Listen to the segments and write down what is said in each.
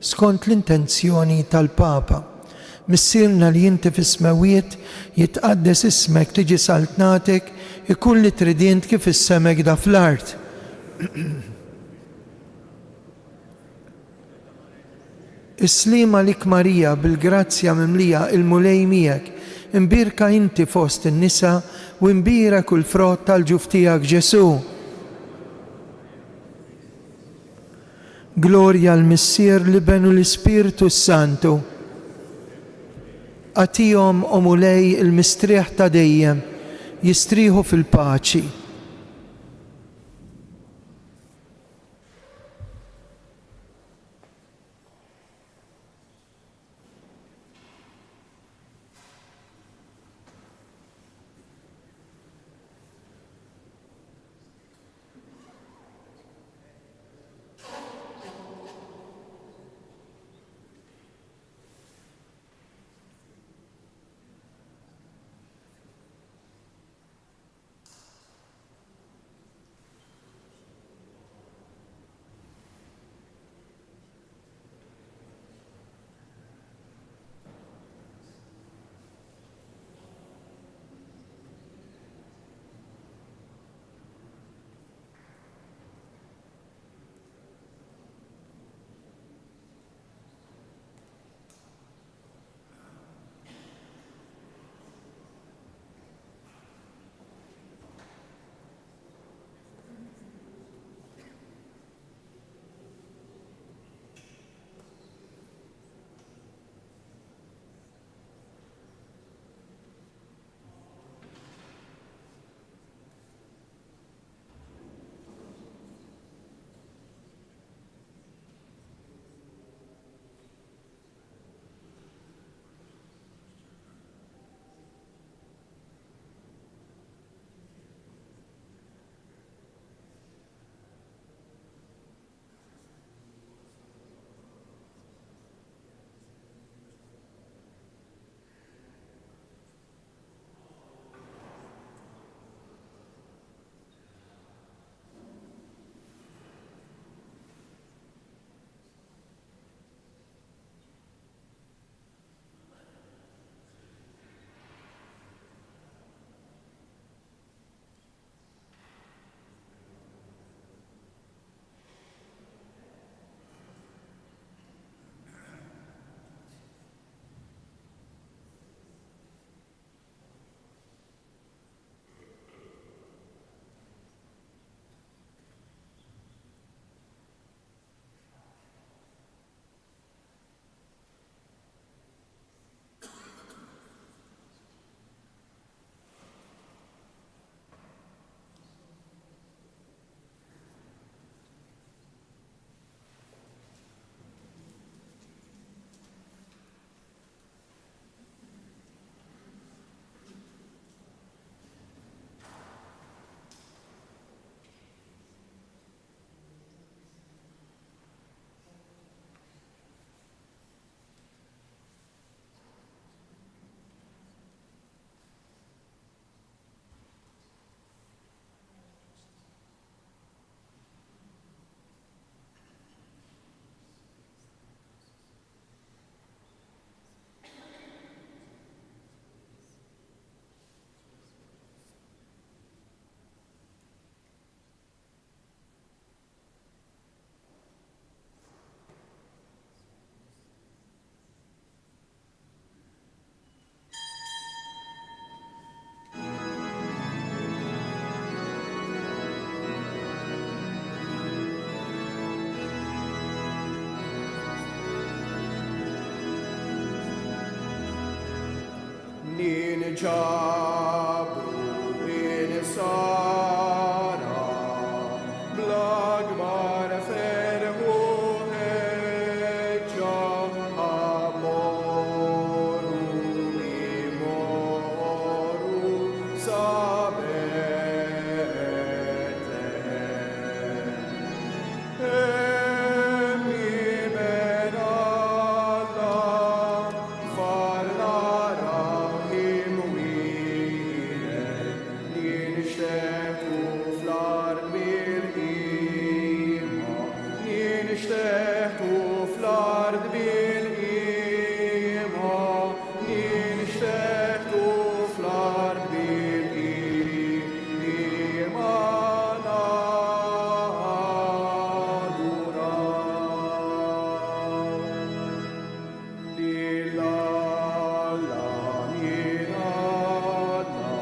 skont l-intenzjoni tal-Papa. Missierna li jinti fis-smawiet jitqaddes ismek, tiġi saltnatek, ikun li tridint kif is-semek da fl-art. Is-slima lik Marija bil-grazzja mimlija il-mulej miegħek, imbirka inti fost in-nisa u imbira kull frott tal-ġuf tiegħek Ġesu. Glorja l-Missier li benu l-Ispirtu Santu. Għatihom u mulej il-mistrieħ ta' dejjem, jistrieħu fil-paċi. Jabru in Sara, blagmar ferhu hecha amoru imoru sabete. Emi benalla farlara himuire, din shtetu flar mirhima, din shtetu flar fl-ard bil-iman, ninxteħtu fl-ard bil-iman aduraw. Lillalla minadna,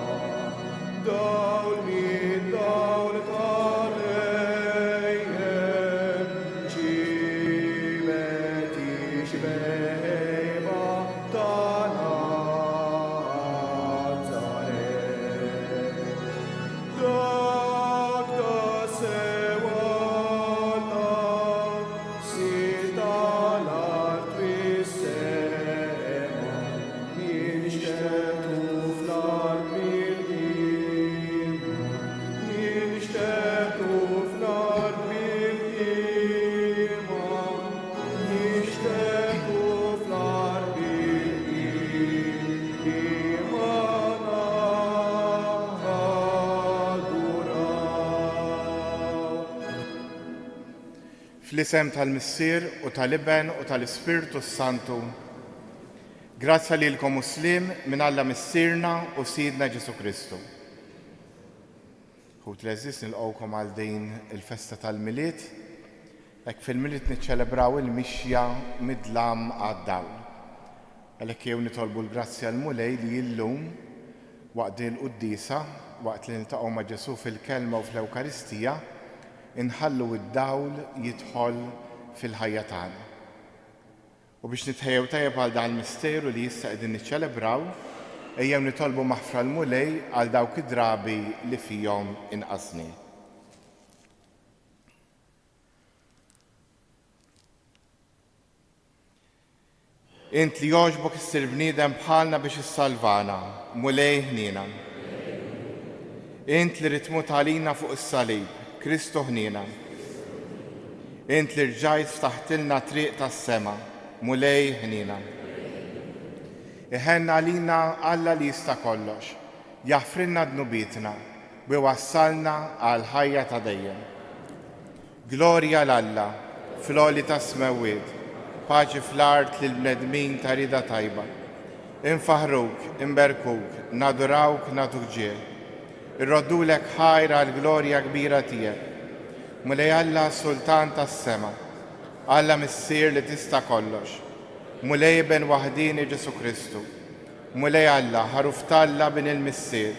dawl mid-dawl tal-ejjem, ġibet ixbeba ta' Nazaret. Dak ta' sewalla, sita l-art fis-sema, ninxteħtu fl-art bil-iman, ninxteħtu fl-art bil-iman, ninxteħtu fl-art bil-iman aduraw. Fl-isem tal-Missier u tal-Iben u tal-Ispirtu Santu, grazza lilkom Muslim minn Alla Missierna u Sidna Ġesu Kristu. Ħut leżis nilqgħukom għal din il-festa tal-Miliet, hekk fil-Miliet niċċelebraw il-mixja mid-dlam għad-dawl. Għalhekk jew nitolbu l-grazzja l-mulej li illum waqt din il-quddisa, waqt li niltaqgħu ma' Ġesu fil-kelma u fl-Ewkaristija, inħallu id-dawl jidħol fil-ħajja tagħna. U biex nitħejjew tajjeb għal dan il-misteru li issa qegħdin niċċelebraw, ejjew nitolbu maħfra l-mulej għal dawk id-drabi li fihom inqasni. Int li jogħġbok issir bniedem bħalna biex issalvana, mulej ħnina. Int li ritmut għalina fuq is-salib, Kristu ħnina. Int li rġajt ftaħtilna triq tas-sema, mulej ħnina. Iħenna għalina Alla li jista' kollox, jaħfrilna dnubitna, bi wassalna għal ħajja ta' dejjem. Glorja l-Alla, fl-għoli ta' smewwiet, paċi fl-art lil bnedmin ta' rida tajba. Infaħruk, imberkuk, nadurawk, natuk ġie. Irroddulek ħajra l-glorja kbira tiegħek. Mulej Alla Sultan tas-sema, Alla Missier li tista' kollox. Mulej ben waħdini Ġesu Kristu. Mulej Alla ħaruf talla bin il-Missier.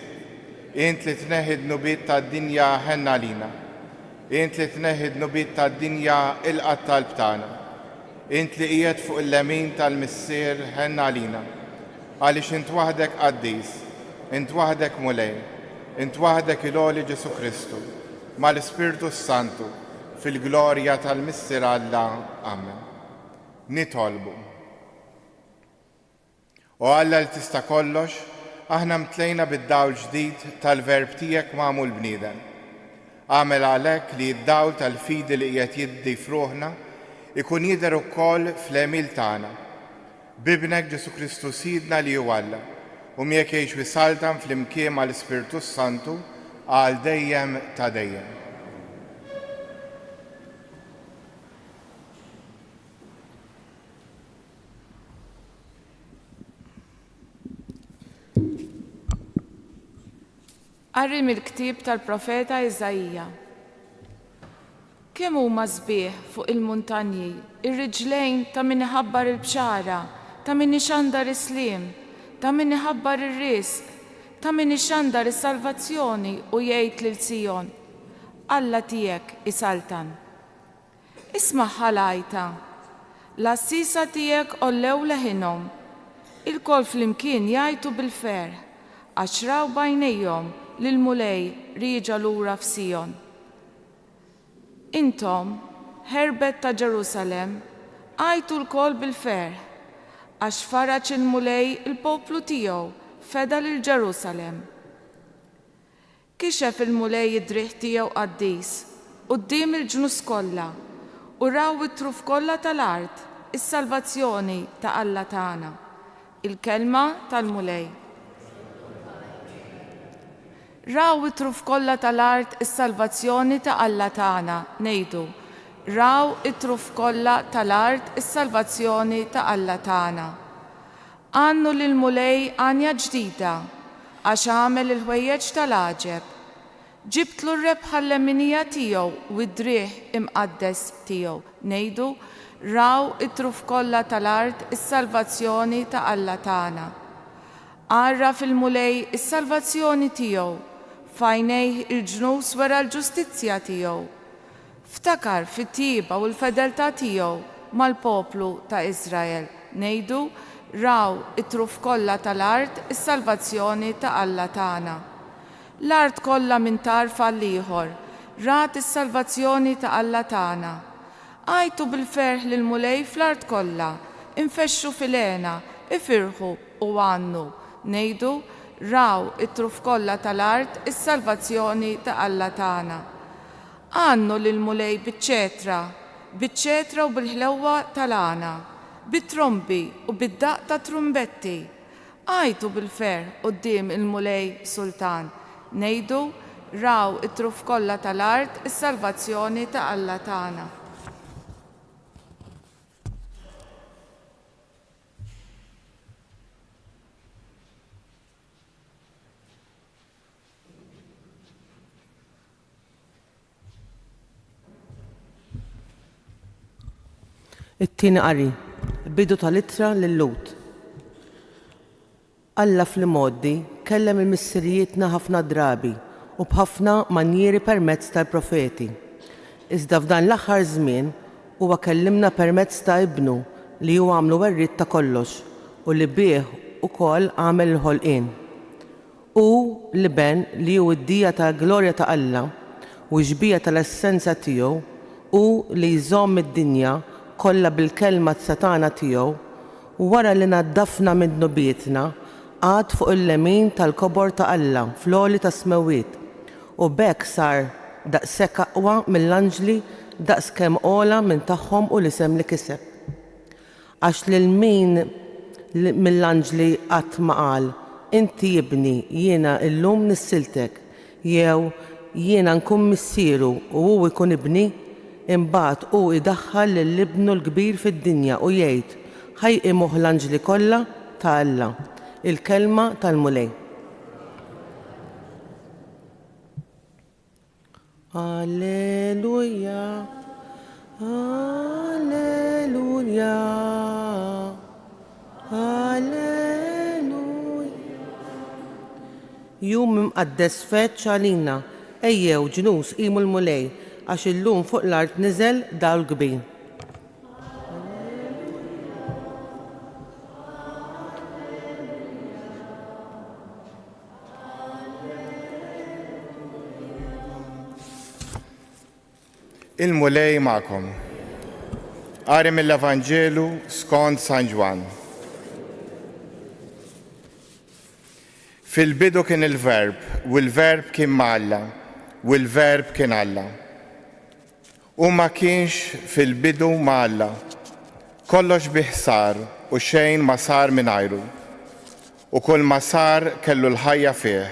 Int li tneħid nubit tad-dinja ħenna lina. Int li tneħid nubit tad-dinja il-qatt tal-btana. Int li qiegħed fuq il-lemin tal-Missier ħenna lina. Għaliex int waħdek qaddis, int waħdek mulej, int waħdek il-għoli Ġesu Kristu, mal-Ispirtu Santu, fil-glorja tal-Missier Alla. Amen. Nitolbu. U Alla li tista' kollox, aħna mtlejna bid-dawl ġdid tal-verb tiegħek magħmul bniedem. Għamel għalhekk li d-dawl tal-fidi li qiegħed jiddi fruħna ikun jidher ukoll fl-emil tagħna. Bibnek Ġesu Kristu Sidna li hu Alla, u miegħek jgħix wisaltan fl-imkien mal-Ispirtu Santu għal dejjem ta' dejjem. Qarri mill-ktieb tal-profeta Iżajja. Kemm huma sbieħ fuq il-muntanji, ir-riġlejn ta' min iħabbar il-bxara, ta' min ixandar is-sliem, ta' min iħabbar ir-risq, ta' min ixandar is-salvazzjoni u jgħid lil Sion, Alla tiegħek isaltan. Isma' ħalajta, l-assisa tiegħek ollew leħinhom, il-kol flimkien jgħidu bil-ferħ, għax raw bajnejhom lil mulej rieġa lura f'Sion. Intom, ħerbet ta' Ġerusalem, għajtu l-kol bil-ferħ, għax faraċ il-mulej il-poplu tiegħu feda lil Ġerusalem. Kixef il-mulej id-driħ tiegħu qaddis quddiem il-ġnus kollha u raw it-truf kollha tal-art is-salvazzjoni ta' Alla tagħna. Il-kelma tal-mulej. Raw it-truf kollha tal-art is-salvazzjoni ta' Alla tagħna ngħidu. raw it-truf kollha tal-art is-salvazzjoni ta' Alla tagħna. Għannu lil mulej għanja ġdida, għax għamel il-ħwejjeġ tal-għaġeb. Ġibtlu r-rebħa l-leminija tiegħu u d-drieħ imqaddes tiegħu. Ngħidu raw it-truf kollha tal-art is-salvazzjoni ta' Alla tagħna. Għarra fil-mulej is-salvazzjoni tiegħu, fajnejh il-ġnus wara l-ġustizzja tiegħu. Ftakar fit-tieba u l-fedeltà tiegħu mal-poplu ta' Iżrael. Ngħidu raw it-truf kollha tal-art is-salvazzjoni ta' Alla tagħna. L-art kollha minn tarfa l-ieħor, rat is-salvazzjoni ta' Alla tagħna. Għajtu bil-ferħ lil mulej fl-art kollha, infexxu fil-għena, ifirħu u għannu. Ngħidu raw it-truf kollha tal-art is-salvazzjoni ta' Alla tagħna. Għannu lil mulej biċ-ċetra u bil-ħlewwa tal-għana, bit-trombi u bid-daq ta' trumbetti. Għajtu bil-ferħ quddiem il-mulej sultan. Ngħidu raw it-truf kollha tal-art is-salvazzjoni ta' Alla tagħna. It-tieni qari, bidu tal-ittra lil-Lut. Alla fl-modi kellem il-missirijietna ħafna drabi u b'ħafna manjieri permezz tal-profeti. Iżda f'dan l-aħħar żmien huwa kellimna permezz ta' Ibnu li huwa għamlu werriet ta' kollox u li bih ukoll għamel il-ħolqien. U li ben li hu d-dija tal-glorja ta' Alla u xbija tal-essenza tiegħu u li jżomm id-dinja kollha bil-kelma satana tiegħu u wara li naddafna minn dnubietna għad fuq il-lemin tal-kobor ta' Alla fl-għoli ta' smewiet u bekk sar daqshekk aqwa mill-anġli daqskemm ola minn tagħhom u l-isem li kiseb. Għax lil min mill-anġli qatt ma qal inti jibni jiena llum nissiltek jew jiena nkun missieru u hu jkun ibni, imbagħad hu idaħħal lill-ibnu l-kbir fid-dinja u jgħid ħajqimuh l-anġli kollha ta' Alla. Il-kelma tal-mulej. Alleluja, alleluja, alleluja. Jum imqaddes feċ għalina, ejjew ġnus qimu l-mulej għax illum fuq l-art niżel dawl kbir. Il-mulej ma'kom. Qari mill-Evanġelu skont San Ġwan. Fil-bidu kien il-Verb, u l-Verb kien ma' Alla, u l-Verb kien Alla. U ma kienx fil-bidu ma' Alla. Kollox bih sar u xejn ma sar mingħajru. U kull ma sar kellu l-ħajja fih.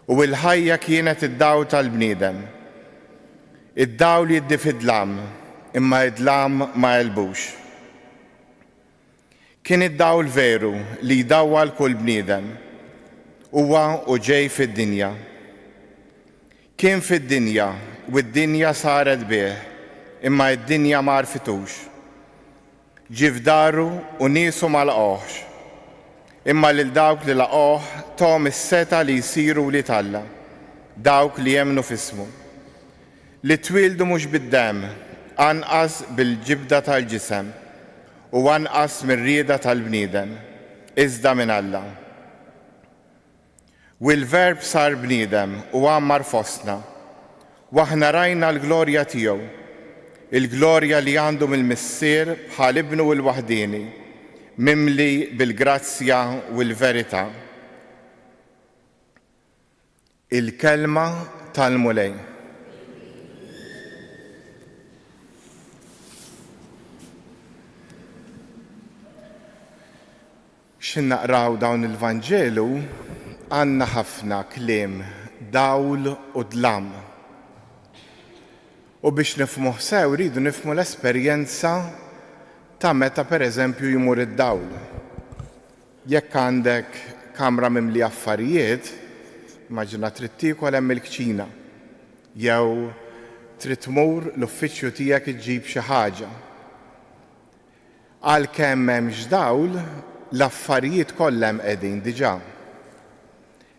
U l-ħajja kienet id-dawl tal-bniedem. Id-dawl jiddi fid-dlam, imma id-dlam ma jelbux. Kien id-dawl veru li jdawwal kull bniedem, huwa u ġej fid-dinja. Kien fid-dinja u d-dinja saret bih, imma d-dinja ma rfitux. Ġie f'daru u niesu ma laqgħuhx, imma lil dawk li laqgħuh tom is-seta li jsiru li Alla, dawk li jemmnu f'ismu. Li twildu mhux bid-demm, anqas bil-ġibda tal-ġisem u anqas mir-rieda tal-bniedem, iżda minn Alla. U l-Verb sar bniedem u għammar fostna, u aħna rajna l-glorja tiegħu, il-glorja li għandu mill-missier bħal ibnu l-waħdini, mimli bil-grazzja u l-verità. Il-kelma tal-mulej. Xinnaqraw dawn il-Vanġelu għandna ħafna kliem dawl u dlam. U biex nifhmuh sew rridu nifhmu l-esperjenza ta' meta pereżempju jmur id-dawl. Jekk għandek kamra mimli affarijiet, immaġina trid tiekol hemm il-kċina, jew trid tmur l-uffiċċju tiegħek iġġib xi ħaġa. Għalkemm m'hemmx dawl, l-affarijiet kollha hemm qegħdin diġà.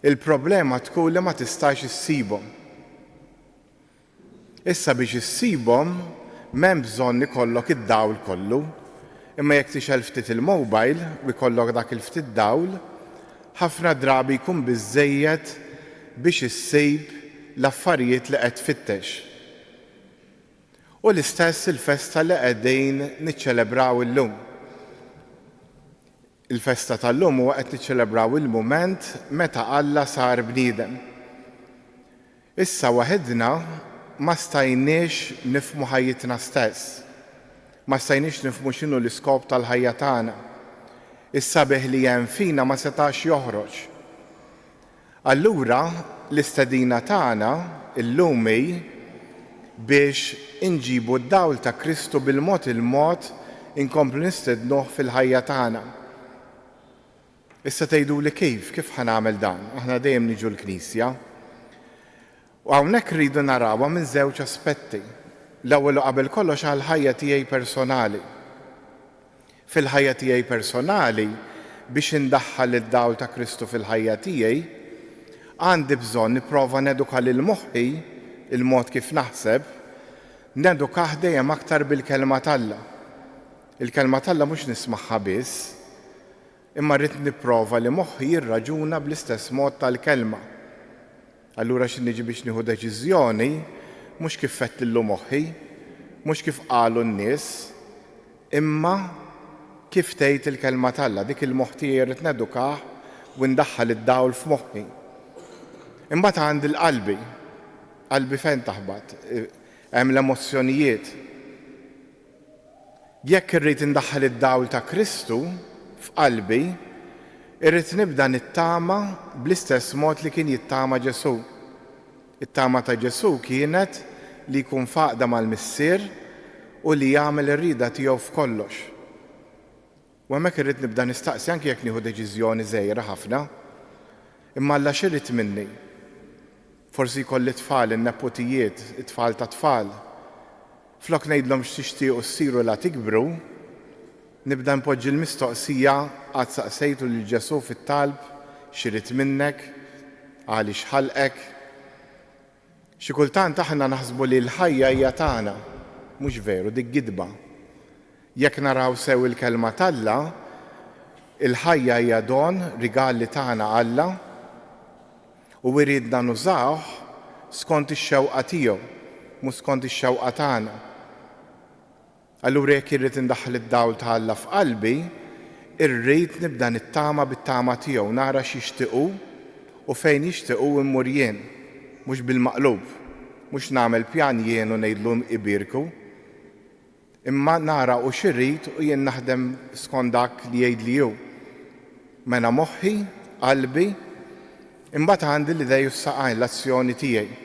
Il-problema tkun li ma tistax issibhom. Issa biex issibhom m'hemm bżonn ikollok id-dawl kollu, imma jekk tixel ftit il-mobile u jkollok dak il-ftit dawl, ħafna drabi jkun biżżejjed biex issib l-affarijiet li qed tfittex. U l-istess il-festa li qegħdin niċċelebraw illum. Il-festa tal-lum huwa qed niċċelebraw il-mument meta Alla sar bniedem. Issa waħedna ma stajniex nifhmu ħajjitna stess. Ma stajniex nifhmu x'inhu l-iskop tal-ħajja tagħna. Is-sabeħ li hemm fina ma setax joħroġ. Allura l-istedina tagħna illum biex inġibu d-dawl ta' Kristu bil-mod il-mod inkomplu nistednuh fil-ħajja tagħna. Issa tgħiduli kif ħanagħmel dan? Aħna dejjem niġu l-Knisja. U hawnhekk rridu narawha minn żewġ aspetti. L-ewwel qabel kollox għall-ħajja tiegħi personali. Fil-ħajja tiegħi personali biex indaħħal id-dawl ta' Kristu fil-ħajja tiegħi, għandi bżonn nipprova neduka lil moħħi il-mod kif naħseb, nedukah dejjem aktar bil-kelma tAlla. Il-kelma tAlla mhux nismagħha biss, imma rrid nipprova li moħħi jirraġuna bl-istess mod tal-kelma. Allura x'niġi biex nieħu deċiżjoni mhux kif fettillu moħħi, mhux kif qalu n-nies, imma kif tgħid il-kelma tAlla, dik il-moħħ tiegħi rrid nedukah u ndaħħal id-dawl f'moħħi. Imbagħad għandi l-qalbi. Qalbi fejn taħbad? Hemm l-emozzjonijiet. Jekk irrid indaħħal id-dawl ta' Kristu f'qalbi, irrid nibda nittama bl-istess mod li kien jittama Ġesu. It-tama ta' Ġesu kienet li jkun faqda mal-missier u li jagħmel ir-rieda tiegħu f'kollox. U hemmhekk irrid nibda nistaqsi anke jekk nieħu deċiżjoni żgħira ħafna, imma Alla x'irid minni. Forsi jkolli tfal, in-nepotijiet, it-tfal ta' tfal. Flok ngħidlhom x'tixtiequ ssiru la tikbru, nibda npoġġi l-mistoqsija għad saqsejtu lil Ġesu fit-talb x'irid minnek, għaliex ħalqek. Xi kultant aħna naħsbu li l-ħajja hija tagħna, mhux veru dik gidba. Jekk naraw sew il-kelma tAlla, il-ħajja hija don rigali tagħna Alla u iridna nużawh skont ix-xewqa tiegħu, mhux skont ix-xewqa tagħna. Allura jekk irrid indaħħal id-dawl ta' Alla f'qalbi, irrid nibda nittama bit-tama tiegħu, nara x'jixtiequ u fejn jixtiequ immur jien, mhux bil-maqlub, mhux nagħmel pjan jien u ngħidlhom ibirku, imma nara u xirrid u jien naħdem skont dak li jgħidli hu. Mena moħħi, qalbi, imbagħad għandi l-idej u s-saqajn l-azzjoni tiegħi.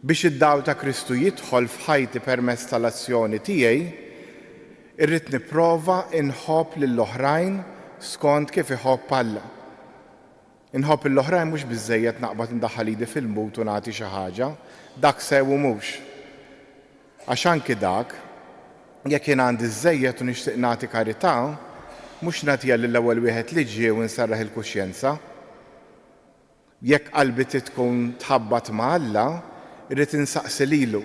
Biex id-dawl ta' Kristu jidħol f'ħajti permezz tal-azzjoni tiegħi, irrid nipprova inħobb lill-oħrajn skont kif iħobb Alla. Inħobb l-oħrajn mhux biżżejjed naqbad indaħħal idi fil-mut u nagħti xi ħaġa, dak sew mhux. Għax anki dak, jekk jien għandi żejjed u nixtieq nagħti karità, mhux nagħtiha lill-ewwel wieħed li ġie u nsarraħ il-kuxjenza. Jekk qalbi tkun tħabbat ma' Alla, irrid insaqsi lilu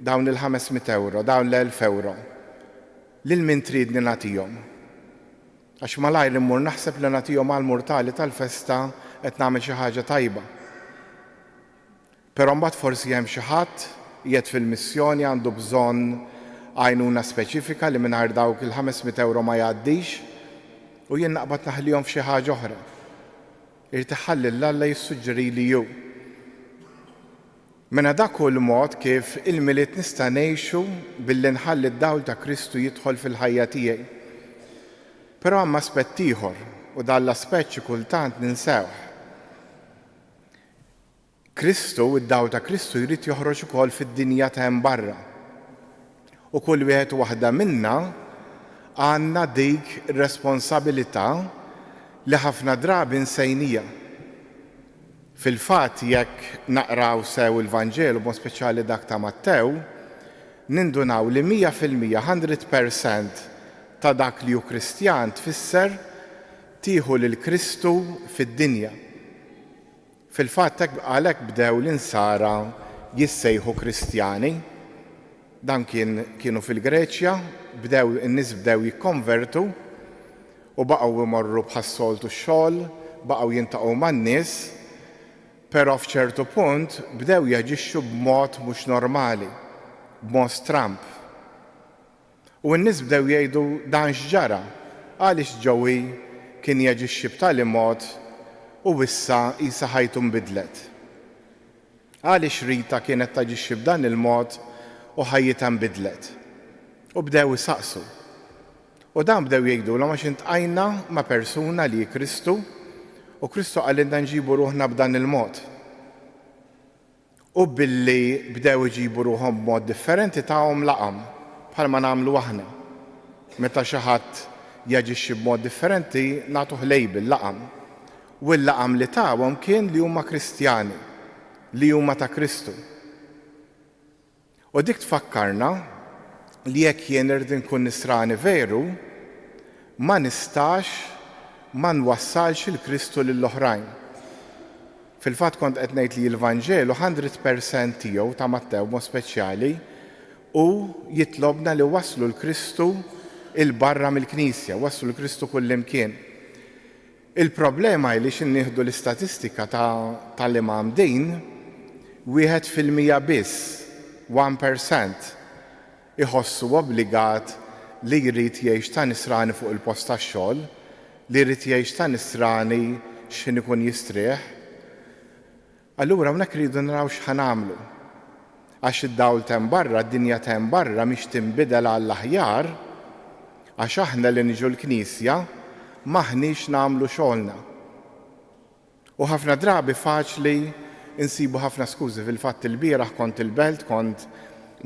dawn il-500 euro, dawn l-1000 euro. Lil min tridni nagħtihom. Għax malajr immur naħseb li nagħtihom għall-murtali tal-festa qed nagħmel xi ħaġa tajba. Però mbagħad forsi hemm xi ħadd qiegħed fil-missjoni għandu bżonn għajnuna speċifika li mingħajr dawk il-500 euro ma jgħaddix u jien naqbad naħlihom f'xi ħaġa oħra. Irid iħalli l-Alla jissuġġerili hu. Mena dak hu l-mod kif il-miliet nista' ngħixu billi nħalli d-dawl ta' Kristu jidħol fil-ħajja tiegħi. Però hemm aspett ieħor u dan l-aspett xi kultant ninsewh. Kristu, id-dawl ta' Kristu jrid joħroġ ukoll fid-dinja ta' hemm barra. U kull wieħed u waħda minna għandna dik ir-responsabilità li ħafna drabi nsejnija. Fil-fatt jekk naqraw sew il-Vanġelu, mod speċjali dak ta' Mattew, nindunaw li 100%, 100% ta' dak li hu Kristjan tfisser tieħu lil Kristu fid-dinja. Fil-fatt għalhekk bdew l-insara jissejħu Kristjani. Dan kienu fil-Greċja, in-nies bdew jikkonvertu u baqgħu imorru bħas-soltu x-xogħol, baqgħu jintaqgħu man-nies, però f'ċertu punt bdew jaġixxu b'mod mhux normali, b'mod stramp. U n-nies bdew jgħidu dan x'ġara, għaliex Ġowi kien jaġixxi b'tali mod u issa qisha ħajtu nbidlet. Għaliex Rita kienet taġixxi b'dan il-mod u ħajjitha nbidlet. U bdew isaqsu. U dan bdew jgħidulhom għax intqajna ma' persuna li Kristu u Kristu qalilna nġibu ruħna b'dan il-mod. U billi bdew iġibu ruħhom b'mod differenti tagħhom laqam bħalma nagħmlu aħna. Meta xi ħadd jaġixxi b'mod differenti nagħtuh label laqam. U l-laqam li tagħhom kien li huma Kristjani, li huma ta' Kristu. U dik tfakkarna li jekk jien irid inkun nisrani veru, ma nistax ma nwassalx il-Kristu lill-oħrajn. Fil-fatt kont qed ngħid li l-Vanġelu 100% tiegħu ta' Mattew mod speċjali u jitlobna li waslu l-Kristu il-barra mill-Knisja, waslu l-Kristu kullimkien. Il-problema li xinnieħdu l-istatistika tal-imam din 1% biss, 1% iħossu obbligat li jrid jgħix ta' nisrani fuq il-post tax-xogħol, li jrid jgħix ta' nisrani x'in ikun jistrieħ. Allura hawnhekk iridu naraw x'ħanamlu. Għax id-dawl ta' barra, d-dinja ta' barra mhix tinbidel għall-aħjar, għax aħna li niġu l-Knisja maħniex nagħmlu xogħolna. U ħafna drabi faċli insibu ħafna skużi. Fil-fatt il-bieraħ kont il-belt, kont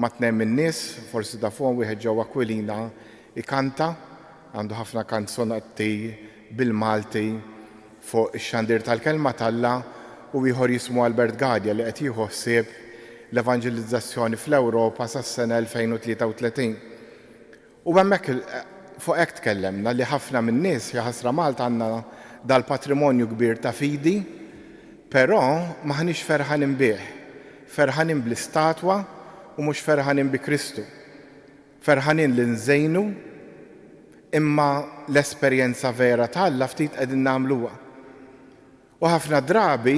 ma' tnejn min-nies, forsi ta' fuq wieħed ġewwa Aquilina ikanta, għandu ħafna kanzonetti bil-Malti fuq ix-xandir tal-kelma talla u ieħor jismu Albert Gadja li qed jieħu ħsieb l-evanġelizzazzjoni fl-Ewropa sas-sena 2033. U hemmhekk fuq hekk tkellemna li ħafna min-nies ħasra Malta għandna dal-patrimonju kbir ta' fidi, però maħniex ferħanin bih, ferħanin bl-istatwa u mhux ferħanin bi Kristu. Ferħanin li nżejnu imma l-esperjenza vera tal-Alla ftit qegħdin nagħmluha. U ħafna drabi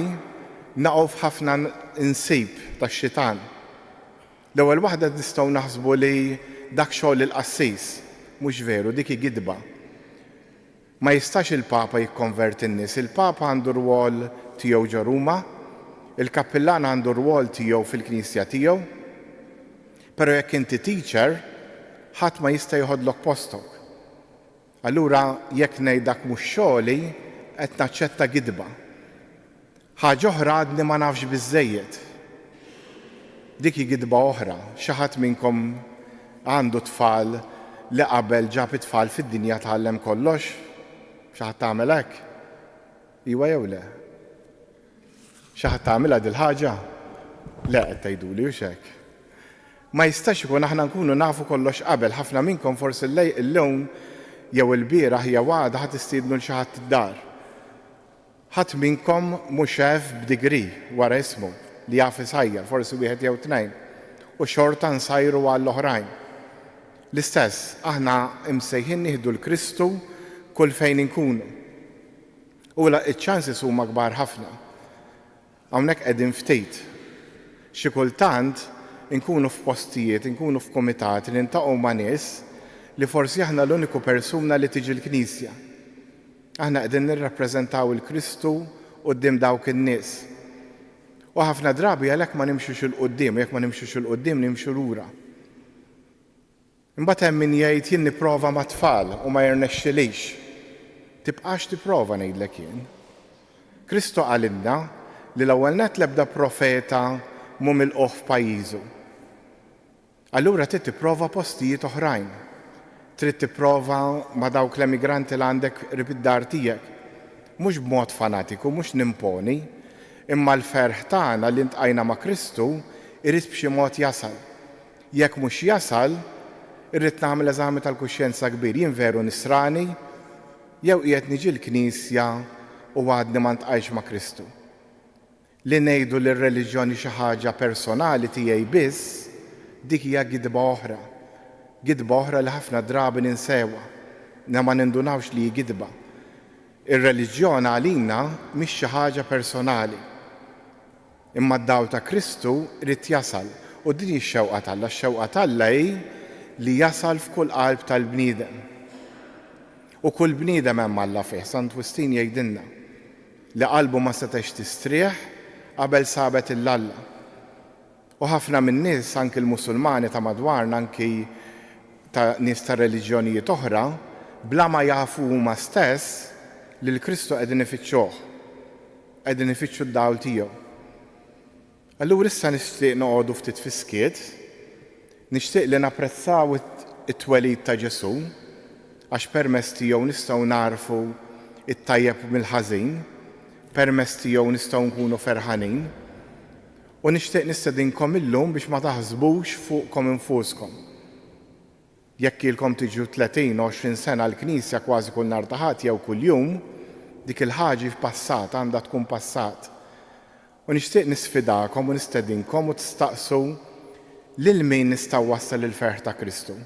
naqgħu f'ħafna insib tax-xitan. L-ewwel waħda nistgħu naħsbu li dak xogħol il-qassis, mhux veru, dik hi gidba. Ma jistax il-Papa jikkonverti n-nies, il-Papa għandu rwol tiegħu ġo Ruma, il-Kappillan għandu rwol tiegħu fil-Knisja tiegħu, però jekk inti teacher, ħadd ma jista' jħodlok postok. Allura jekk ngħid dak mhux xogħli, qed naċċetta gidba. Ħaġa oħra għadni ma nafx biżżejjed. Dik hi gidba oħra, xi ħadd minnkom għandu tfal li qabel ġab it-tfal fid-dinja tgħallem kollox? Xi ħadd tagħmel hekk? Iwa jew le? Xi ħadd tagħmilha dil ħaġa? Le qed tgħiduli hux hekk. Ma jistax ikun aħna nkunu nafu kollox qabel, ħafna minnkom forsi illum jew il-bieraħ jew għada ħadd istiednu l xi ħadd id-dar. Ħadd minnkom mhux chef b'degree wara ismu li jaf isajjar, forsi wieħed jew tnejn, u xorta nsajru għall-oħrajn. L-istess, aħna imsejħin nieħdu l-Kristu kull fejn inkunu. U iċ-ċansis huma kbar ħafna. Hawnhekk qegħdin ftit. Xi kultant inkunu f'postijiet, inkunu f'kumitati li ntaqgħu ma' nies li forsi aħna l-uniku persuna li tiġi l-Knisja. Aħna qegħdin nirrappreżentaw il-Kristu quddiem dawk in-nies. U ħafna drabi għalhekk ma nimxux il-qudiem, jekk ma nimxux il-qudiem nimxu lura. Imbagħad hemm min jgħid jien nipprova ma' tfal u ma jirnexxilix. Tibqax tipprova ngħidlek jien. Kristu qalilna li l-ewwel nett l-ebda profeta mhu milquh f'pajjiżu. Allura trid tipprova postijiet oħrajn. Trid tipprova ma' dawk l-emigranti li għandek qrib id-dar tiegħek. Mhux b'mod fanatiku, mhux nimponi, imma l-ferħ tagħna li ntqajna ma' Kristu irid b'xi mod jasal. Jekk mhux jasal, irrid nagħmel eżami tal-kuxjenza kbir, jien veru nisrani, jew qiegħed niġi l-Knisja u għadni ma ntqajx ma' Kristu. Li ngħidu li r-reliġjoni xi ħaġa personali tiegħi biss, dik hija gidba oħra. Gidba oħra li ħafna drabi ninsewa, ma nindunawx li hi gidba. Ir-reliġjon għalina mhix xi ħaġa personali. Imma d-dawl ta' Kristu rid jasal u din x-xewqa talla. X-xewqa talla hi li jasal f'kull qalb tal-bniedem. U kull bniedem hemm Alla fih, Sant Wistin jgħidilna li qalbu ma setax tistrieħ qabel sabet il-Alla. U ħafna min-nies anki l-Musulmani ta' madwarna, anki ta' nies ta' reliġjonijiet oħra, bla ma jafu huma stess li l-Kristu qegħdin ifittxuh, qegħdin ifittxu d-dawl tiegħu. Allura issa nixtieq noqogħdu ftit fiskiet, nixtieq li napprezzaw it-twelid ta' Ġesu, għax permezz tiegħu nistgħu narfu it-tajjeb mill-ħażin, permezz tiegħu nistgħu nkunu ferħanin, u nixtieq nistedinkom illum biex ma taħsbux fuqkom infuskom. Jekk ilkom tiġu 30-20 sena l-Knisja kważi kull nhar ta' ħadd jew kuljum, dik il-ħaġa f'passat għandha tkun passat. U nixtieq nisfidakom u nistedinkom u tistaqsu lil min nistgħu wassal il-ferħ ta' Kristu.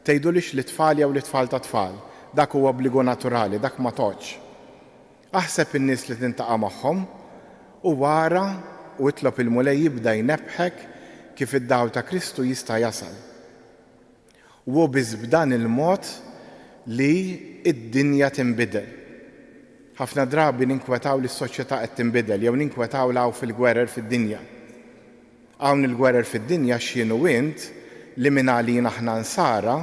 Tgħidulix li tfal jew li tfal ta' tfal, dak huwa obbligu naturali, dak ma toġġ. Aħseb in-nies li tintaqa' magħhom u wara u itlob il-mulej jibda jnebħek kif id-dawl ta' Kristu jista' jasal. U biss b'dan il-mod li id-dinja tinbidel. Ħafna drabi ninkwetaw li s-soċjetà qed tinbidel jew ninkwetaw l fil-gwerer fid-dinja. Hawn il-gwerer fid-dinja x'jienu int li minn għalina aħna nsara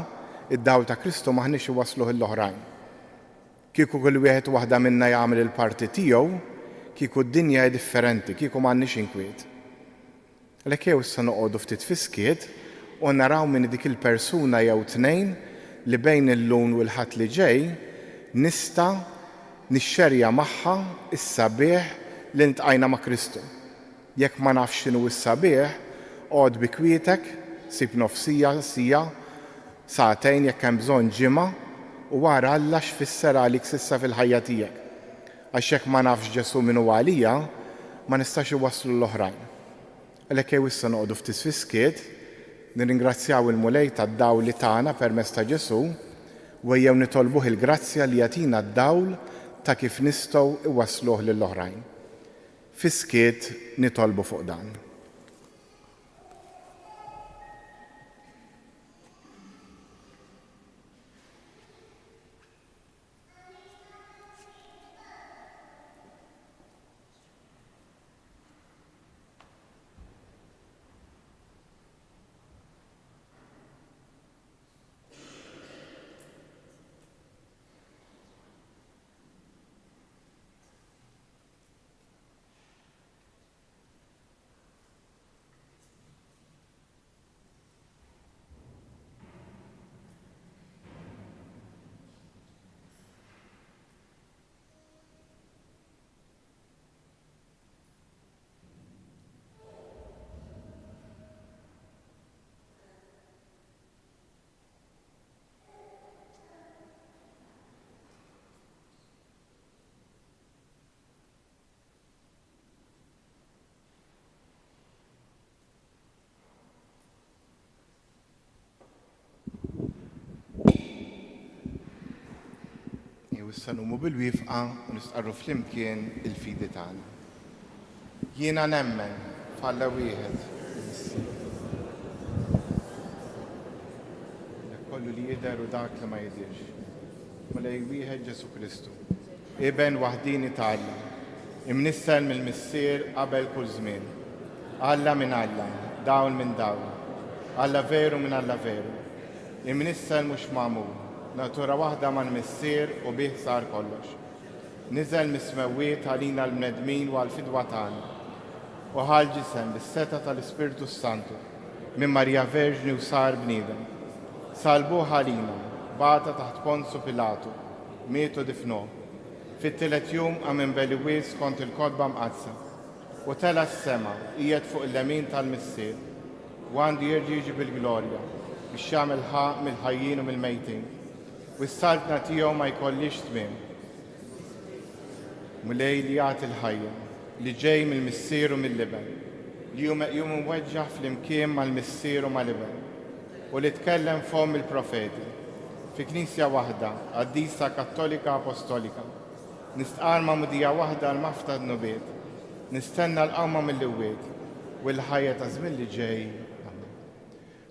id-dawl ta' Kristu maħniex iwassluh l-oħrajn. Kieku kull wieħed waħda minna jagħmel il-parti tiegħu, kieku d-dinja differenti, kieku m'għandniex inkwiet. Għalhekk jew issa noqogħdu ftit fiskiet u naraw minn dik il-persuna jew tnejn li bejn il-lun u l-ħadd li ġej nista' nixxerja magħha is-sabiħ li ntqajna ma' Kristu. Jekk ma nafx x'inhu s-sabiħ, qgħod bi kwietek, sib nofsija, sija, sa'tejn jekk hemm bżonn ġimgħa u wara Alla x'fisser għalik s'issa fil-ħajja tiegħek. Għax jekk ma nafx Ġesu min huwa għalija, ma nistax iwasslu l-oħrajn. Għalhekk jew issa noqogħdu ftit fiskiet, nirringrazzjaw il-mulej tad-dawl li tagħna permezz ta' Ġesu u jew nitolbuh il-grazzja li jagħtina d-dawl ta' kif nistgħu iwassluh lill-oħrajn. Fiskiet nitolbu fuq dan. Issa numu bil-wifqa u nistqarru flimkien il-fidi tagħna. Jiena nemmen f'Alla wieħed. Kollu li jidher u dak li ma jidhirx. Mulej wieħed Ġesu Kristu. Iben waħdini ta' Alla. Imnissel mill-missier qabel kull żmien. Alla minn Alla, dawl minn dawl. Alla veru minn Alla veru. Imnissel mhux magħmul. Natura waħda man missier u bih sar kollox. Niżel mis-smewwiet għalina l-bnedmin u għal-fidwa tagħna. u ħal ġisem bis-seta tal-Ispiritu Santu minn Marja Verġni u sar bniedem. Salbuh ħalina, bata taħt Ponzu Pilatu, mietu difnuh. Fit-tielet jum għam beli wies kont il-kodba mqazza u tela s-sema qiegħed fuq il-lemin tal-missier u għandu jerġa' jiġi bil-glorja biex jagħmel ħaq mill-ħajjin u mill-mejtin u s-saltna tiegħu ma jkollix tmiem. Mulej li jagħti l-ħajja li ġej mill-missier u mill-liben li hu meqjum imweġġaħ fl-imkien mal-missier u mal-liben u li tkellem fom il-profeti fi knisja waħda qaddisa kattolika apostolika. Nistqarma mudija waħda l-mafta d-nubiet, nistenna l-qawma mill-liwiet u l-ħajja ta' żmien li ġej.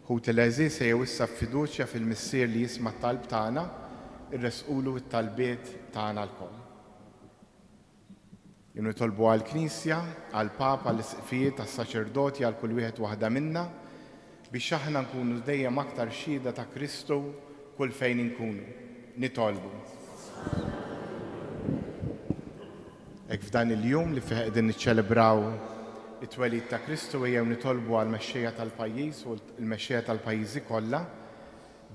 Ħut il-għeżiż se issa f'fiduċja fil-missier li jisma' t-talb tagħna, irresqulu t-talbiet tagħna lkoll. Jien nitolbu għall-Knisja, għall-Papa, għall-isqfijiet, għas-saċerdoti, għal kull wieħed waħda minna biex aħna nkunu dejjem aktar xhieda ta' Kristu kull fejn inkunu. Nitolbu. Hekk f'dan il-jum li fih qegħdin niċċelebraw it-twelid ta' Kristu ejjew nitolbu għall-mexxejja tal-pajjiż u l-mexxejja tal-pajjiżi kollha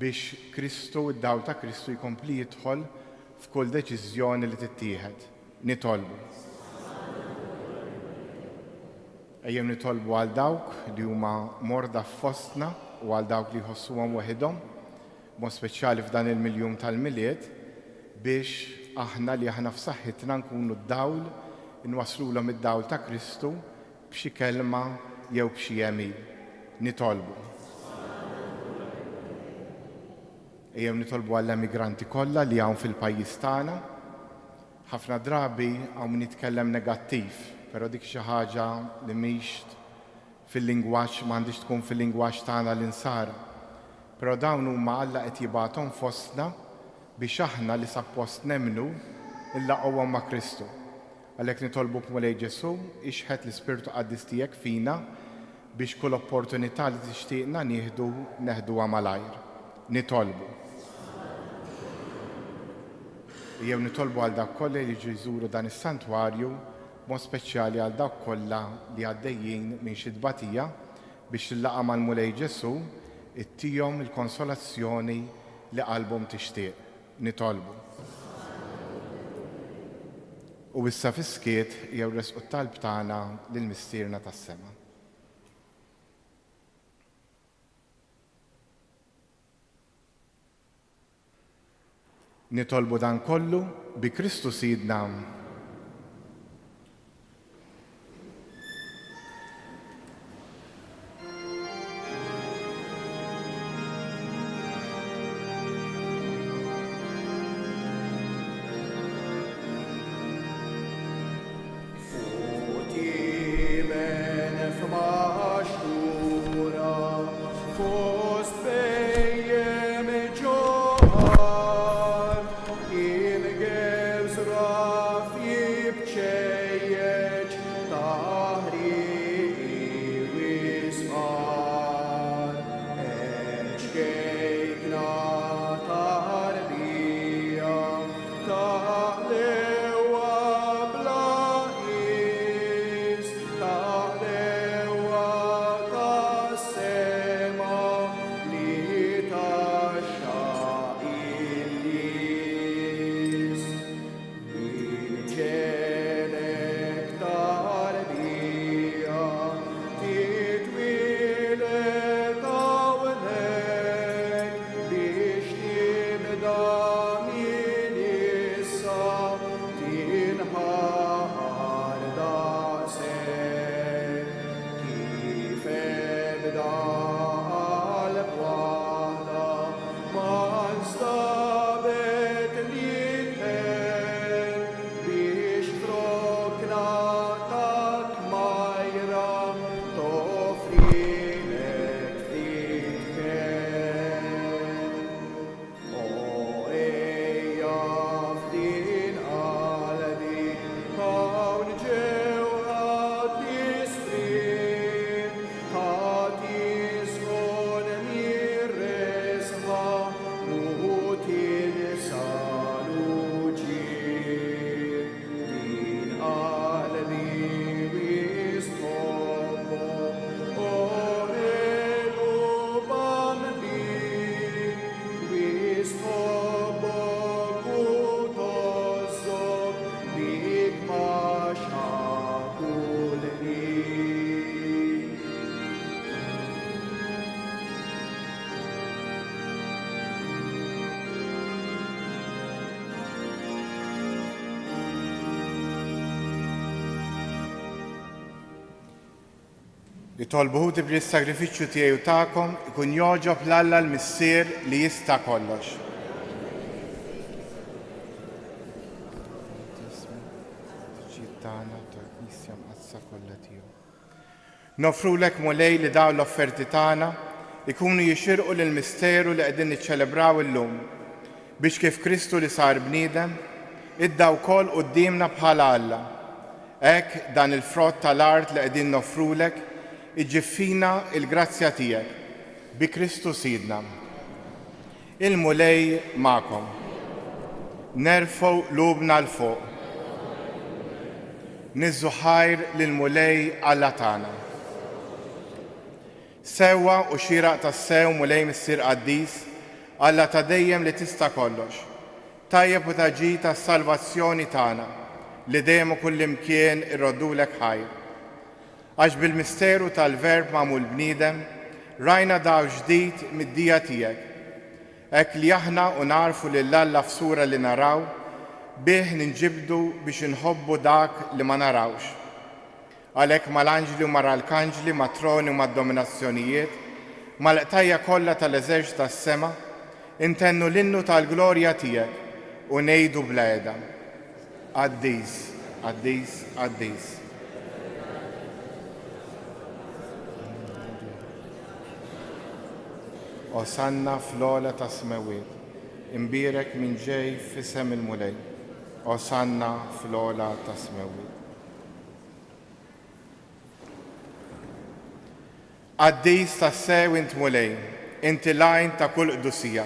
biex Kristu, id-dawl ta' Kristu jkompli jidħol f'kull deċiżjoni li tittieħed. Nitolbu. Ejjew nitolbu għal dawk li huma morda f'fostna u għal dawk li jħossuhom waħedhom, mod speċjali f'dan il-miljum tal-miliet biex aħna li aħna f'saħħitna nkunu d-dawl, inwaslulhom id-dawl ta' Kristu b'xi kelma jew b'xi jemil. Nitolbu. Ejjew nitolbu għall-immigranti kollha li hawn fil-pajjiż tagħna. Ħafna drabi hawn nitkellem negattiv, però dik xi ħaġa li mhix fil-lingwaġġ m'għandix tkun fil-lingwaġġ tagħna l-insara. Però dawn huma Alla qed jibgħathom fostna biex aħna li suppost nemmnu nlaqgħuhom ma' Kristu. Għalhekk nitolbuk mulej Ġesu ixħed l-Ispirtu Qaddis tiegħek fina biex kull opportunità li tixtieqna neħduha malajr. Nitolbu. Jew nitolbu għal dawk kollha li jiġu jżuru dan is-santwarju, mod speċjali għal dawk kollha li għaddejjin minn xi tbatija biex tillaqa' mal-mulej Ġesu ittihom il-konsolazzjoni li qalbhom tixtieq. Nitolbu. U issa fis-skiet jew resqu t-talb tagħna lill-mistierna tas-sema. Nitolbu dan kollu bi Kristu Sidna. li tolbuħuti bl-sagrifiċċju tiegħi u tagħkom ikun joġob l-Alla l-Missier li jista' kollox. Nofrulek mulej li daw l-offerti tagħna ikunu jixirqu lil misteru li qegħdin niċċelebraw illum biex kif Kristu li sar bniedem idda wkoll qudiemna bħala Alla. Hekk dan il-frott tal-art li qegħdin nofrulek iġiffina il-grazzja tiegħek bi Kristu Sidna. Il-mulej magħkom. Nerfgħu qlubna l fuq. Niżżu ħajr lill-mulej Alla tagħna. Sewwa u xieraq tas-sew mulej missier qaddis Alla ta' dejjem li tista' kollox. Tajjeb u taġi tas-salvazzjoni tagħna li dejjem u kullimkien irroddulek ħajr. Għax bil-misteru tal-Verb magħmul bniedem rajna daw ġdid mid-dija tiegħek. Hekk li aħna u narfu lil Alla f'sura li naraw bih ninġibdu biex inħobbu dak li ma narawx. Għalhekk mal-anġli u mal-arkanġli, mat-troni u mad-dominazzjonijiet, mal-qtajja kollha tal-eżerċ tas-sema, intennu l-innu tal-glorja tiegħek u ngħidu bla qiegħda. Qaddis, qaddis, qaddis. Osanna fl-ola ta' smewiet, imbierek min ġej f'isem il-mulej. Osanna fl-ola ta' smewiet. Qaddis tas-sew int mulej, inti lajn ta' kull qdusija.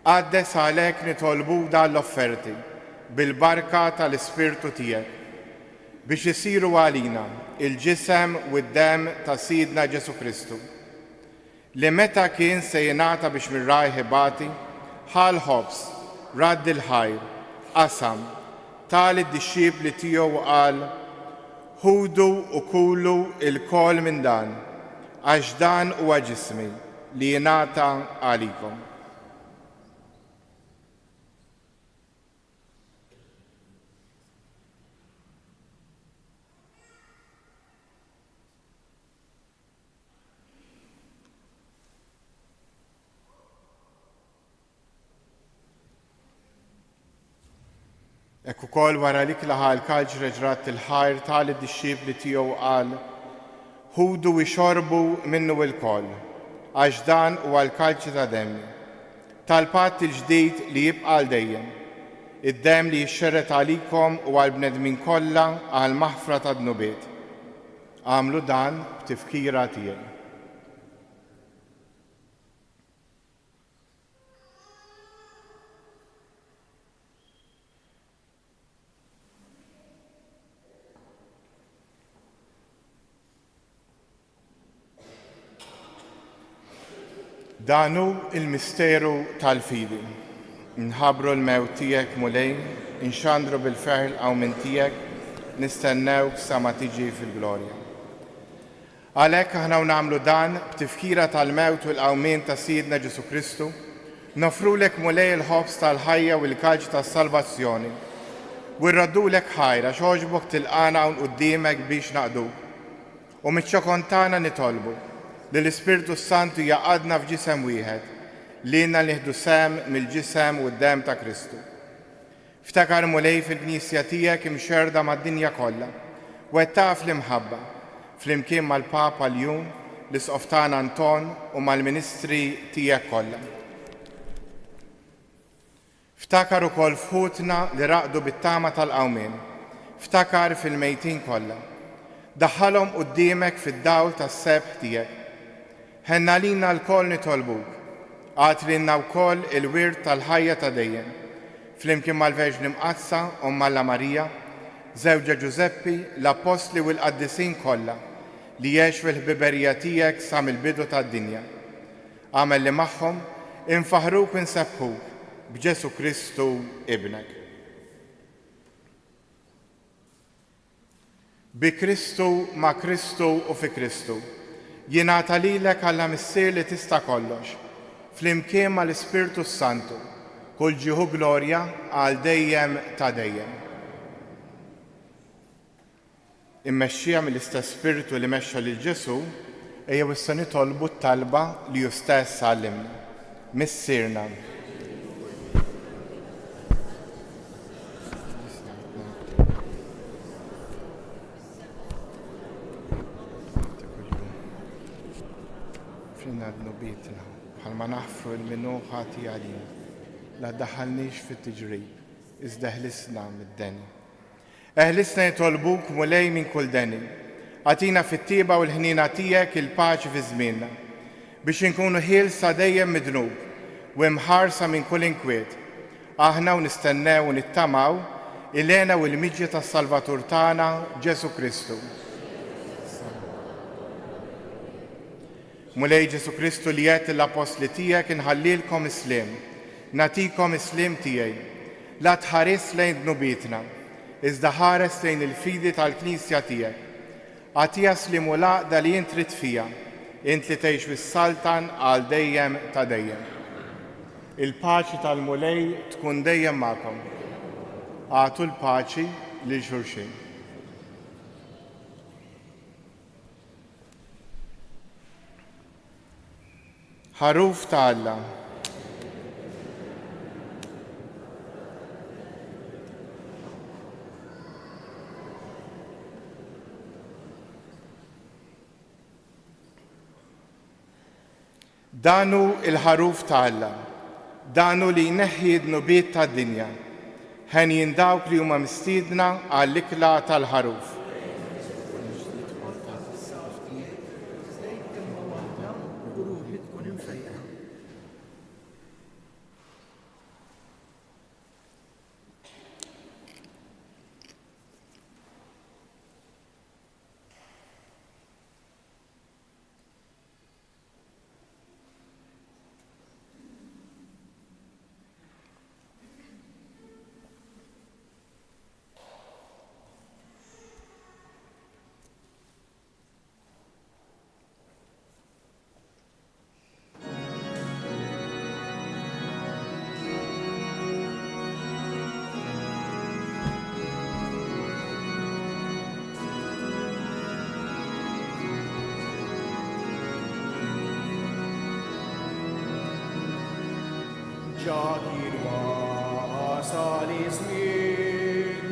Qaddes għalhekk nitolbu dan l-offerti bil-barka tal-Ispirtu tiegħek biex isiru għalina il-ġisem u d-dem ta' Sidna Ġesu Kristu li meta kien se jingħata biex mir-raj ħibati ħal ħobs radd il-ħajr qasam tal id-dixxiepli tiegħu qal ħudu u kulu il-kol minn dan għax dan huwa ġismi li jingħata għalikom. Ekk ukoll wara li klaħa l-kalġ reġrat il-ħajr tal id-dixxiepli tiegħu qal ħudu u xorbu minnu il-koll, għax dan huwa l-kalċ ta' demmi. Tal-patt il-ġdid li jibqa' għal dejjem. Id-dem li jixxerret għalikom u għall-bnedmin kollha għal maħfra ta' dnubiet. Għamlu dan b'tifkira tiegħi. Danu il-misteru tal-fidi. Nħabru l-mewt tiegħek mulejn, inxandru bil-ferħ l-qawmin tiegħek, nistennewk sa ma tiġi fil-glorja. Għalhekk aħna nagħmlu dan b'tifkira tal-mewt u l-qawmin ta' Sidna Ġesu Kristu, nofrulek mulej il-ħobs tal-ħajja u l-kalġ tas-salvazzjoni. U rraddulek ħajra x'għoġbok tilqana hawn quddiemek biex naqduk. U miċ-ċokontana nitolbu li l-Ispirtu Santu jaqadna f'ġisem wieħed, li jenna nieħdu sem mill-ġisem u d-dem ta' Kristu. Ftakar mulej fil-Knisja tiegħek imxerda mad-dinja kollha, u qed taf l-imħabba flimkien mal-Papa Ljum, l-Isqoftan Anton u mal-Ministri tiegħek kollha. Ftakar ukoll fħutna li raqdu bit-tama tal-qawmien, ftakar fil-mejtin kollha. Daħħalhom quddiemek fid-dawl tas-sebħ tiegħek. Ħenna lina l-koll nitolbuk, għatrinna wkoll il-wirt tal-ħajja ta' dejjem, flimkien mal-Verġni Mqazza u Alla Marija, żewġa Ġuseppi, l-Apostli u l-Qaddisin kollha li jgħix fil-ħbiberija tiegħek sa mill-bidu tad-dinja. Għamel li magħhom infaħruk u nsebħuk b'Ġesu Kristu Ibnek. Bi Kristu, ma' Kristu u fi Kristu. Jingħata lilek Alla missier li tista' kollox, flimkien mal-Ispirtu Santu, kull ġieħu glorja għal dejjem ta' dejjem. immexxija mill-istess spiritu li mexxa lil Ġesu, ejjew issa nitolbu t-talba li hu stess għallimna. Missirna. Frinna d-nubitna, bħalma naħfru il-minu ħati għalina, la daħalniex fit-tiġrib, iżda ħlisna mid-deni. Eħlisna jitolbuk mulej minn kull deni, għatina fit-tiba u l-ħnina tijek il-paċi fi żmienna, biex inkunu ħielsa dejjem midnub u imħarsa minn kull inkwiet. Aħna u nistennew u nittamaw il-lena u l-miġja tas-Salvatur tagħna Ġesu Kristu. Mulej Ġesu Kristu li jgħid l-apostli tiegħek inħallilkom islim, natikom islim tiegħi, la tħares lejn dnubitna, iżda ħares lejn il-fidi tal-Knisja tiegħek. Għatija slim u laqda li jint trid fija, int li tgħix bis-saltan għal dejjem ta' dejjem. Il-paċi tal-mulej tkun dejjem magħkom. Għatu l-paċi lil xulxin. ħaruf ta' Alla. Danu il-ħaruf ta' Alla, danu li jneħħi d-nubiet ta' dinja, ħen jindawk li huma mistiedna għall-ikla tal-ħaruf. Ġakir wasal iż-żmien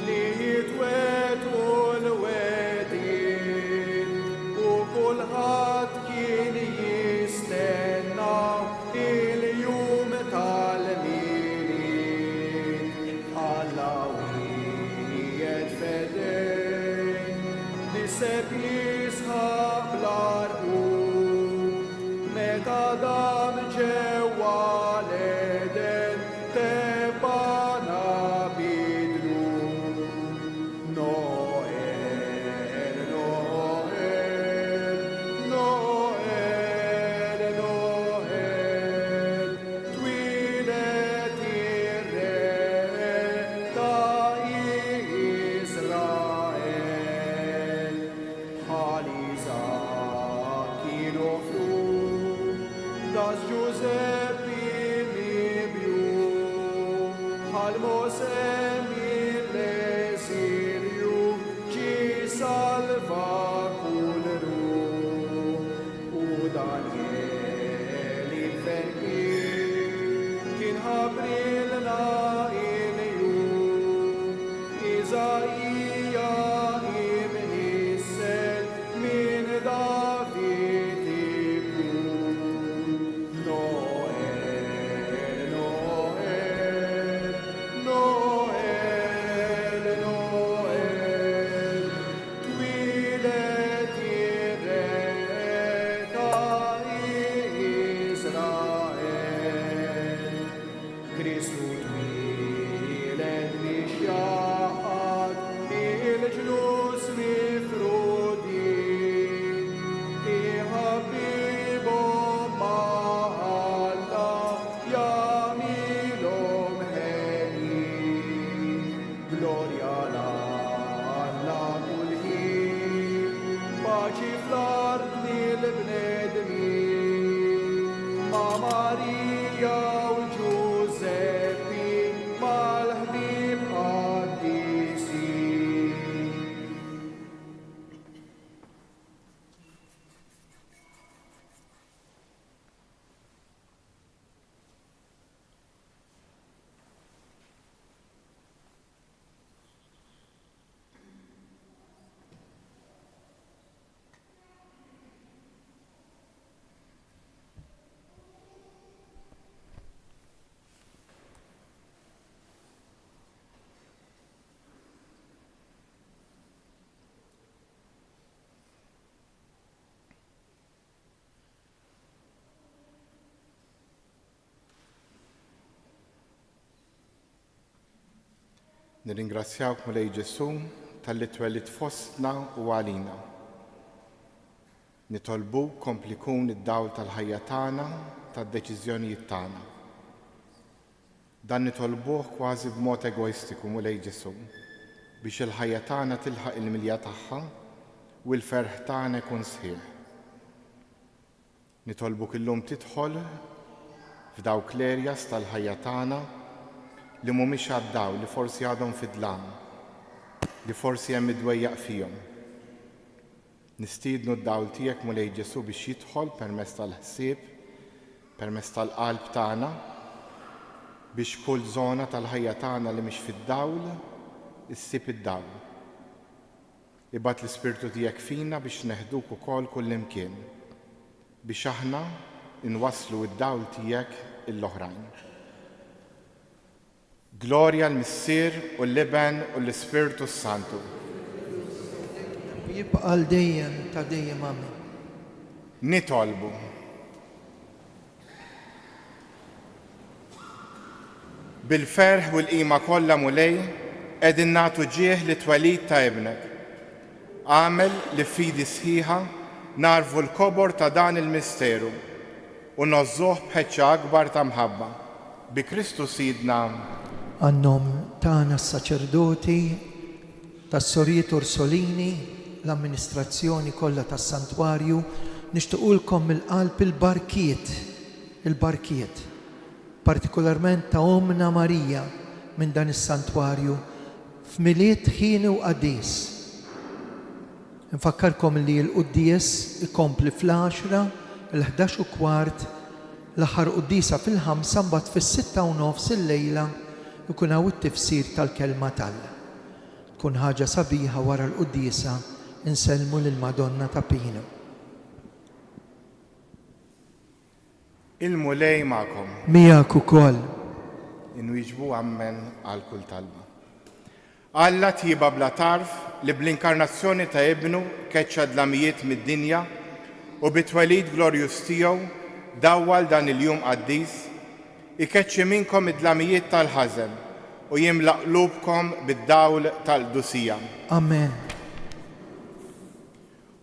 li jitwettqu l-wedien u kulħadd kien jistenna il-jum tal-milied. Alla wieħed fedejn li seb jisħaq bl-arqu meta dam ġewwa das Giuseppe Libio, al Mosè millesiriu, ci salva culru, u Daniel il-Verkir, kien ħabrilna il-ju, Isaija imnissel min David ibnu. Nirringrazzjawk Mulej Ġesu tal-li twellit fostna u għalina. Nitolbuk kompli kun id-dawl tal-ħajja tagħna, tad-deċiżjonijiet tagħna. Dan nitolbuh kważi b'mod egoistiku Mulej Ġesu biex il-ħajja tagħna tilħaq il-milja tagħha u l-ferħ tagħna jkun sħiħ. Nitolbuk illum tidħol f'dawk l-erjas tal-ħajja tagħna li mhumiex għaddaw, li forsi għadhom fid-dlam, li forsi hemm idwejjaq fihom. Nistiednu d-dawl tiegħek Mulej Ġesu biex jidħol permezz tal-ħsieb, permezz tal-qalb tagħna, biex kull żona tal-ħajja tagħna li mhix fid-dawl issib id-dawl. Ibgħat l-Ispirtu tiegħek fina biex neħduk ukoll kullimkien, biex aħna inwasslu d-dawl tiegħek ill-oħrajn. Glorja l-Missier u l-Liben u l-Ispirtu Santu. Jibqa' dejjem ta' dejjem amen. Nitolbu. Bil-ferħ u l-qima kollha Mulej qegħdin nagħtu ġieħ li twelid ta' ibnek. Għamel li fidi sħiħa narfu l-kobor ta' dan il-misteru u nożżuh b'ħeċċa akbar ta' mħabba. Bi Kristu Sidna. Għannom tagħna s-saċerdoti, tas-Sorijiet Ursolini, l-amministrazzjoni kollha tas-Santwarju, nixtiequlkom mill-qalb il-barkiet, partikolarment ta' Omna Marija minn dan is-Santwarju f'miliet ħini u qadies. Nfakkarkom li l-quddies ikompli fl-10, l-11 u kwart, l-aħħar quddisa fil-5 mbagħad fis-6 u nofs il-lejla ikun hawn it-tifsir tal-kelma tal-Alla. Tkun ħaġa sabiħa wara l-quddisa insellmu lil Madonna ta' Pino. Il-Mulej magħkom. Miegħek ukoll. Inwieġbu ammen għal kull talba. Alla tjiba bla tarf li bl-inkarnazzjoni ta' ibnu keċċa dlamijiet mid-dinja u bit-twelid glorjus tiegħu dawwal dan il-jum qaddis ikeċċi minkom id-dlamijiet tal-ħażen u jimla qlubkom bid-dawl tal-qdusija. Amen.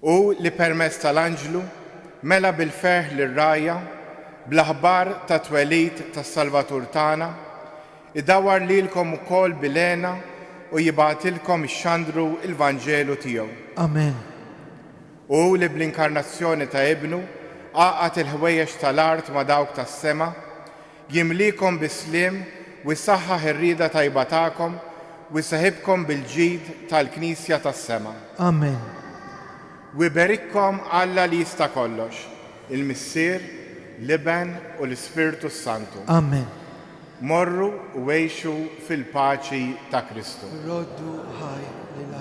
U li permezz tal-Anġlu mela bil-ferħ lir-rajja bl-aħbar ta' twelid tas-Salvatur tagħna idawwar lilkom ukoll bilena u jibgħatilkom ix-xandru l-Vanġelu tiegħu. Amen. U li bl-inkarnazzjoni ta' ibnu għaqat il-ħwejjex tal-art ma' dawk tas-sema jimlikom bislim u jsaħħaħ ir-rieda tajba tagħkom u jsaħibkom bil-ġid tal-Knisja tas-sema. Amen. U jberikkom Alla li jista' kollox, il-Missier, Liben u l-Ispirtu Santu. Amen. Morru u għejxu fil-paċi ta' Kristu. Roddu ħaj lil